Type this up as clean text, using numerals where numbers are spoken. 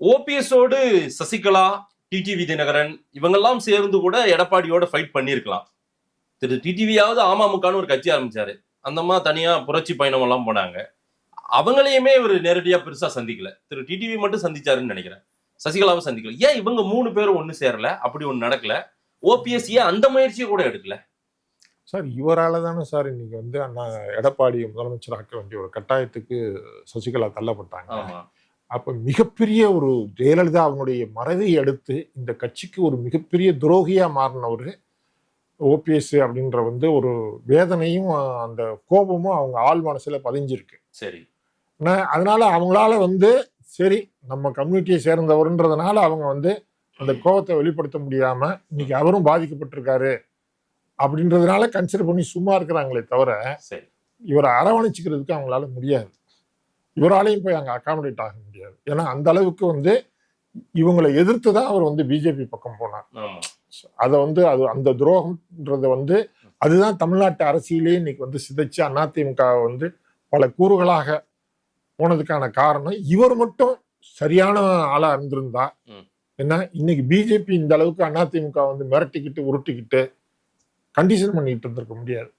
ஓபிஎஸோடு Sasikala, TTV Dinakaran இவங்கெல்லாம் சேர்ந்து கூட எடப்பாடியோட ஃபைட் பண்ணியிருக்கலாம். திரு டிடிவியாவது அமமுகன்னு ஒரு கட்சி ஆரம்பிச்சாரு. அந்தம்மா தனியா புரட்சி பயணம் எல்லாம் போனாங்க. அவங்களையுமே இவர் நேரடியா பெருசா சந்திக்கல. திரு டிடிவி மட்டும் சந்திச்சாருன்னு நினைக்கிறேன். சசிகலாவை சந்திக்கல. ஏன் இவங்க 3 பேரும் ஒண்ணு சேரல? அப்படி ஒண்ணு நடக்கல. ஓபிஎஸ் ஏன் அந்த முயற்சியை கூட எடுக்கல? சார் இவரால தானே சார் இன்னைக்கு வந்து அண்ணா எடப்பாடி முதலமைச்சராக்க வேண்டிய ஒரு கட்டாயத்துக்கு சசிகலா தள்ளப்பட்டாங்க. ஆமா. அப்ப மிகப்பெரிய ஒரு ஜெயலலிதா அவங்களுடைய மறைவை அடுத்து இந்த கட்சிக்கு ஒரு மிகப்பெரிய துரோகியா மாறினவர் ஓபிஎஸ் அப்படின்ற வந்து ஒரு வேதனையும் அந்த கோபமும் அவங்க ஆள் மனசுல பதிஞ்சிருக்கு. சரி. அதனால அவங்களால வந்து சரி நம்ம கம்யூனிட்டியை சேர்ந்தவர்ன்றதுனால அவங்க வந்து அந்த கோபத்தை வெளிப்படுத்த முடியாம இன்னைக்கு அவரும் பாதிக்கப்பட்டிருக்காரு அப்படின்றதுனால கன்சிடர் பண்ணி சும்மா இருக்கிறாங்களே தவிர இவரை அரவணைச்சுக்கிறதுக்கு அவங்களால முடியாது. இவராலையும் போய் அங்கே அகாமடேட் ஆக முடியாது. ஏன்னா அந்த அளவுக்கு வந்து இவங்களை எதிர்த்து தான் அவர் வந்து பிஜேபி பக்கம் போனார். அதை வந்து அது அந்த துரோகம்ன்றது வந்து அதுதான் தமிழ்நாட்டு அரசியலே இன்னைக்கு வந்து சிதைச்சு அதிமுக வந்து பல கூறுகளாக போனதுக்கான காரணம். இவர் மட்டும் சரியான ஆளா இருந்திருந்தா என்ன இன்னைக்கு பிஜேபி இந்த அளவுக்கு அதிமுக வந்து மிரட்டிக்கிட்டு உருட்டிக்கிட்டு கண்டிஷன் பண்ணிட்டு இருந்திருக்க முடியாது.